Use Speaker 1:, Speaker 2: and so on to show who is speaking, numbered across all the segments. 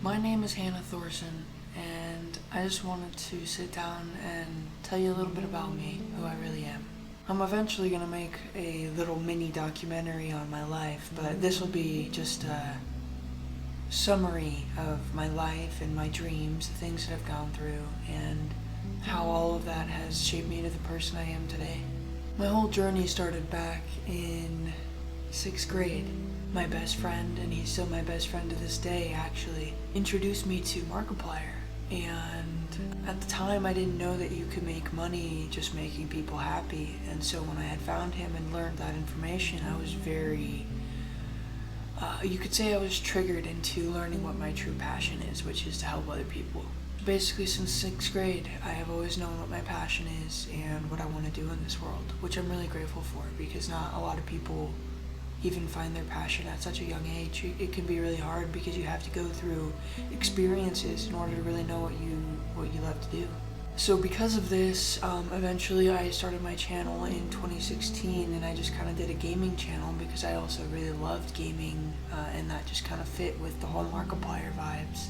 Speaker 1: My name is Hannah Thorsen, and I just wanted to sit down and tell you a little bit about me, who I really am. I'm eventually going to make a little mini documentary on my life, but this will be just a summary of my life and my dreams, the things that I've gone through, and how all of that has shaped me to the person I am today. My whole journey started back in 6th grade. My best friend, and he's still my best friend to this day actually, introduced me to Markiplier. And at the time I didn't know that you could make money just making people happy. And so when I had found him and learned that information, I was very, you could say I was triggered into learning what my true passion is, which is to help other people. Basically since 6th grade, I have always known what my passion is and what I want to do in this world, which I'm really grateful for, because not a lot of people even find their passion at such a young age. It can be really hard because you have to go through experiences in order to really know what you love to do. So because of this, eventually I started my channel in 2016, and I just kind of did a gaming channel because I also really loved gaming, and that just kind of fit with the whole Markiplier vibes.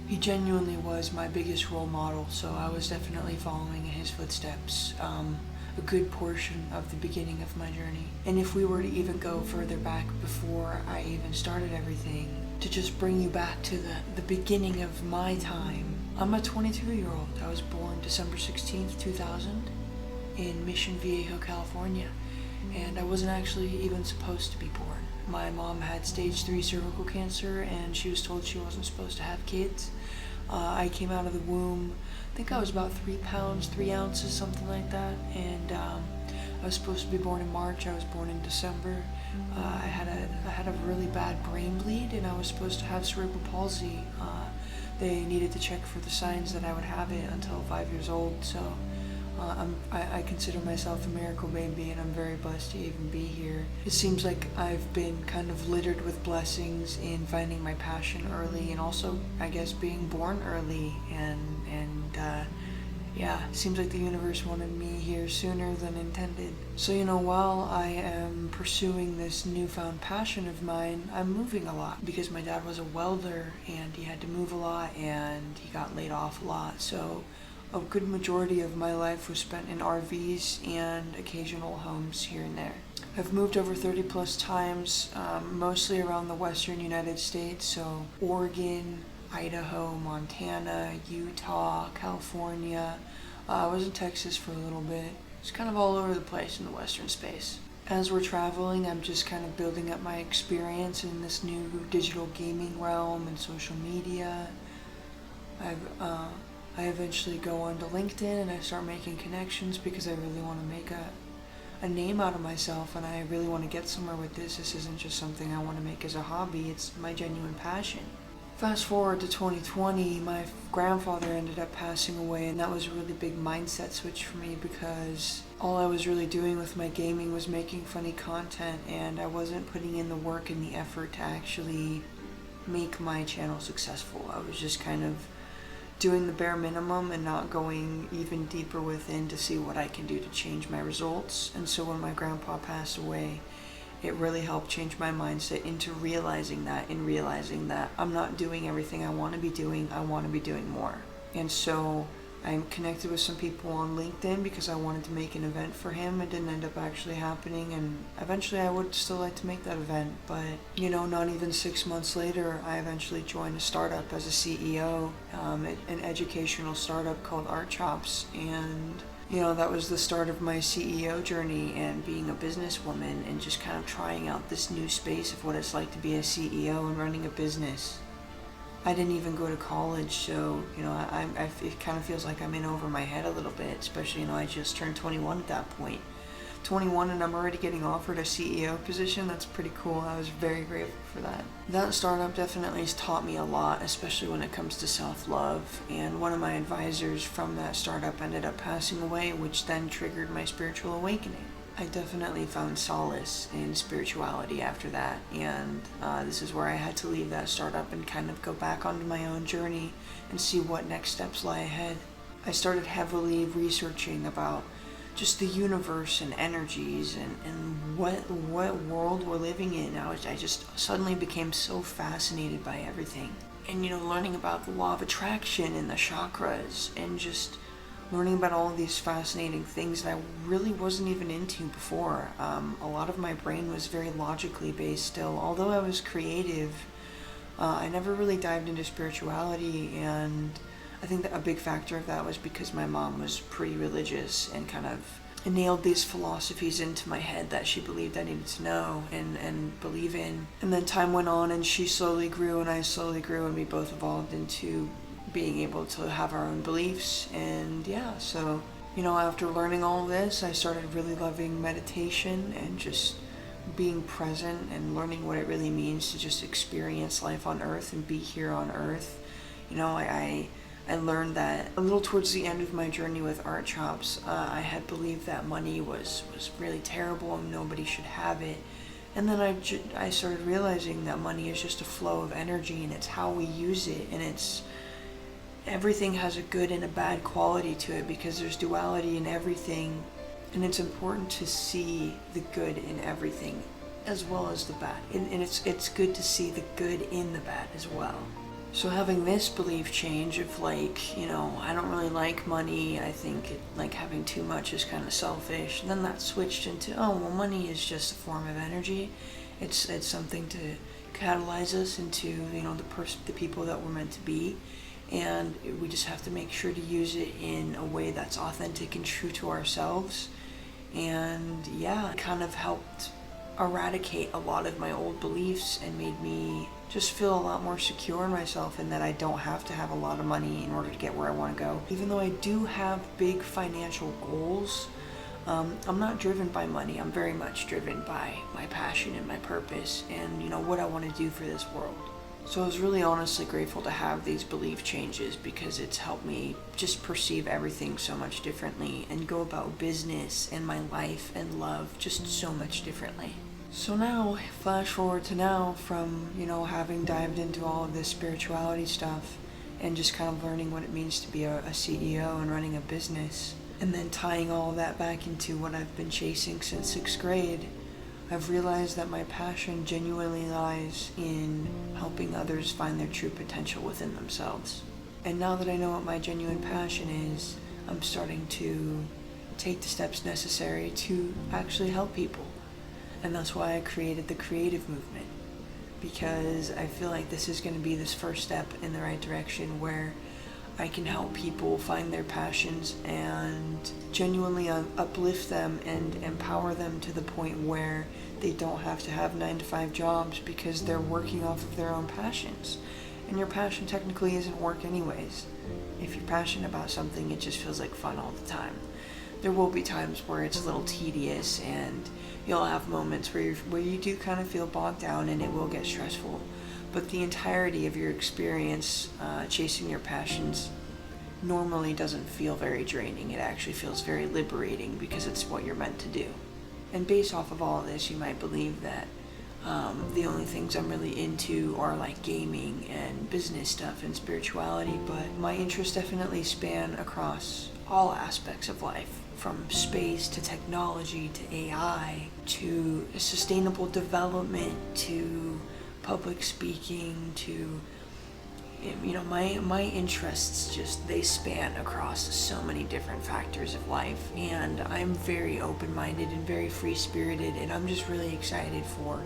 Speaker 1: He genuinely was my biggest role model, so I was definitely following in his footsteps a good portion of the beginning of my journey. And if we were to even go further back before I even started everything, to just bring you back to the beginning of my time, I'm a 22-year-old. I was born December 16th, 2000 in Mission Viejo, California, and I wasn't actually even supposed to be born. My mom had stage 3 cervical cancer, and she was told she wasn't supposed to have kids. I came out of the womb, I think I was about 3 pounds, 3 ounces, something like that, and I was supposed to be born in March. I was born in December. I had a really bad brain bleed, and I was supposed to have cerebral palsy. They needed to check for the signs that I would have it until 5 years old, so I consider myself a miracle baby, and I'm very blessed to even be here. It seems like I've been kind of littered with blessings in finding my passion early, and also, I guess, being born early, and yeah, it seems like the universe wanted me here sooner than intended. So, while I am pursuing this newfound passion of mine, I'm moving a lot because my dad was a welder and he had to move a lot and he got laid off a lot. So a good majority of my life was spent in RVs and occasional homes here and there. I've moved over 30 plus times, mostly around the western United States, so Oregon, Idaho, Montana, Utah, California. I was in Texas for a little bit. It's kind of all over the place in the western space. As we're traveling, I'm just kind of building up my experience in this new digital gaming realm and social media. I eventually go onto LinkedIn and I start making connections because I really want to make a name out of myself, and I really want to get somewhere with this. This isn't just something I want to make as a hobby, it's my genuine passion. Fast forward to 2020, my grandfather ended up passing away, and that was a really big mindset switch for me because all I was really doing with my gaming was making funny content, and I wasn't putting in the work and the effort to actually make my channel successful. I was just kind of doing the bare minimum and not going even deeper within to see what I can do to change my results. And so when my grandpa passed away, it really helped change my mindset into realizing that I'm not doing everything I want to be doing. I want to be doing more. And so I'm connected with some people on LinkedIn because I wanted to make an event for him. It didn't end up actually happening, and eventually I would still like to make that event. But, not even 6 months later, I eventually joined a startup as a CEO, an educational startup called Art Chops. And that was the start of my CEO journey and being a businesswoman and just kind of trying out this new space of what it's like to be a CEO and running a business. I didn't even go to college, so, it kind of feels like I'm in over my head a little bit, especially, I just turned 21 at that point. 21 and I'm already getting offered a CEO position. That's pretty cool. I was very grateful for that. That startup definitely has taught me a lot, especially when it comes to self-love, and one of my advisors from that startup ended up passing away, which then triggered my spiritual awakening. I definitely found solace in spirituality after that, and this is where I had to leave that startup and kind of go back onto my own journey and see what next steps lie ahead. I started heavily researching about just the universe and energies and what world we're living in. I just suddenly became so fascinated by everything. and learning about the law of attraction and the chakras, and just learning about all of these fascinating things that I really wasn't even into before. A lot of my brain was very logically based still. Although I was creative, I never really dived into spirituality, and I think that a big factor of that was because my mom was pretty religious and kind of nailed these philosophies into my head that she believed I needed to know and believe in. And then time went on, and she slowly grew and I slowly grew, and we both evolved into being able to have our own beliefs. And yeah, so after learning all this, I started really loving meditation and just being present and learning what it really means to just experience life on earth and be here on earth. I learned that a little towards the end of my journey with art chops. I had believed that money was really terrible and nobody should have it. And then I started realizing that money is just a flow of energy, and it's how we use it, and everything has a good and a bad quality to it because there's duality in everything, and it's important to see the good in everything as well as the bad. And it's good to see the good in the bad as well. So having this belief change of I don't really like money, I think having too much is kind of selfish. And then that switched into, money is just a form of energy. It's something to catalyze us into, the people that we're meant to be. And we just have to make sure to use it in a way that's authentic and true to ourselves. And yeah, it kind of helped eradicate a lot of my old beliefs and made me just feel a lot more secure in myself, and that I don't have to have a lot of money in order to get where I want to go. Even though I do have big financial goals, I'm not driven by money. I'm very much driven by my passion and my purpose and what I want to do for this world. So I was really honestly grateful to have these belief changes, because it's helped me just perceive everything so much differently and go about business and my life and love just so much differently. So now, flash forward to now, from, having dived into all of this spirituality stuff and just kind of learning what it means to be a CEO and running a business, and then tying all of that back into what I've been chasing since 6th grade, I've realized that my passion genuinely lies in helping others find their true potential within themselves. And now that I know what my genuine passion is, I'm starting to take the steps necessary to actually help people. And that's why I created the creative movement, because I feel like this is going to be this first step in the right direction, where I can help people find their passions and genuinely uplift them and empower them to the point where they don't have to have 9-to-5 jobs, because they're working off of their own passions. And your passion technically isn't work anyways. If you're passionate about something, it just feels like fun all the time. There will be times where it's a little tedious, and you'll have moments where you do kind of feel bogged down, and it will get stressful. But the entirety of your experience chasing your passions normally doesn't feel very draining. It actually feels very liberating, because it's what you're meant to do. And based off of all of this, you might believe that the only things I'm really into are like gaming and business stuff and spirituality, but my interests definitely span across all aspects of life, from space to technology to AI to sustainable development to public speaking to my interests, just they span across so many different factors of life, and I'm very open-minded and very free-spirited, and I'm just really excited for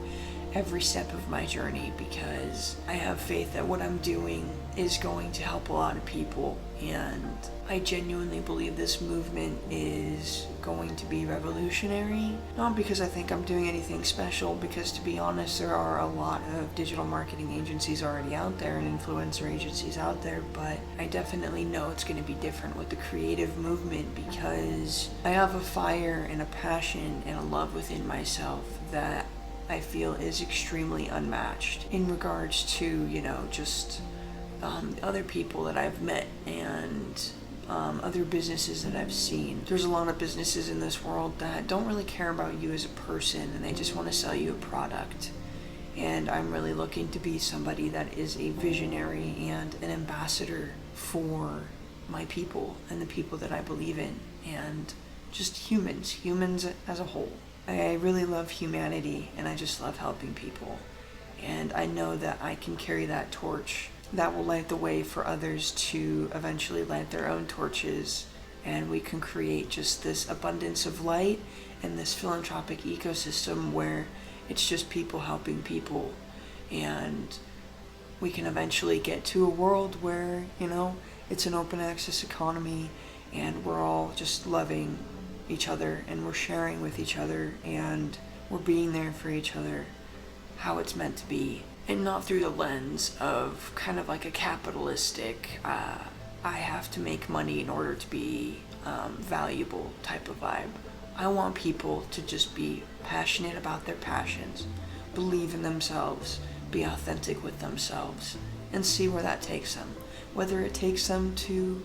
Speaker 1: every step of my journey, because I have faith that what I'm doing is going to help a lot of people, and I genuinely believe this movement is going to be revolutionary. Not because I think I'm doing anything special, because to be honest, there are a lot of digital marketing agencies already out there and influencer agencies out there, but I definitely know it's going to be different with the creative movement, because I have a fire and a passion and a love within myself that I feel is extremely unmatched in regards to, just other people that I've met and other businesses that I've seen. There's a lot of businesses in this world that don't really care about you as a person, and they just want to sell you a product. And I'm really looking to be somebody that is a visionary and an ambassador for my people and the people that I believe in, and just humans as a whole. I really love humanity, and I just love helping people. And I know that I can carry that torch that will light the way for others to eventually light their own torches, and we can create just this abundance of light and this philanthropic ecosystem where it's just people helping people. And we can eventually get to a world where, it's an open access economy and we're all just loving each other and we're sharing with each other and we're being there for each other how it's meant to be, and not through the lens of kind of like a capitalistic, I have to make money in order to be valuable type of vibe. I want people to just be passionate about their passions, believe in themselves, be authentic with themselves, and see where that takes them. Whether it takes them to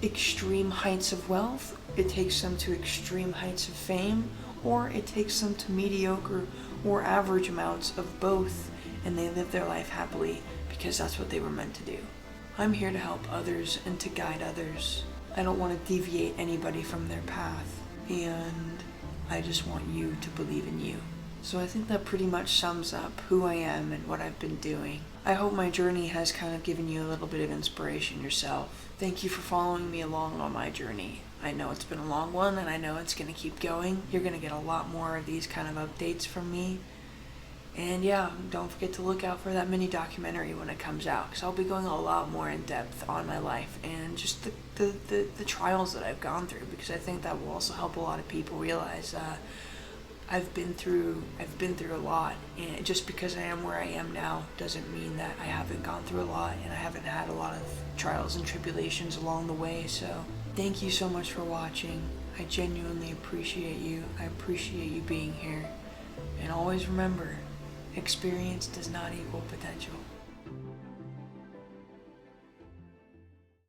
Speaker 1: extreme heights of wealth, it takes them to extreme heights of fame, or it takes them to mediocre or average amounts of both, and they live their life happily because that's what they were meant to do. I'm here to help others and to guide others. I don't want to deviate anybody from their path, and I just want you to believe in you. So I think that pretty much sums up who I am and what I've been doing. I hope my journey has kind of given you a little bit of inspiration yourself. Thank you for following me along on my journey. I know it's been a long one, and I know it's going to keep going. You're going to get a lot more of these kind of updates from me. And yeah, don't forget to look out for that mini documentary when it comes out, because I'll be going a lot more in depth on my life and just the trials that I've gone through, because I think that will also help a lot of people realize I've been through a lot, and just because I am where I am now doesn't mean that I haven't gone through a lot and I haven't had a lot of trials and tribulations along the way. So thank you so much for watching. I genuinely appreciate you. I appreciate you being here. And always remember, experience does not equal potential.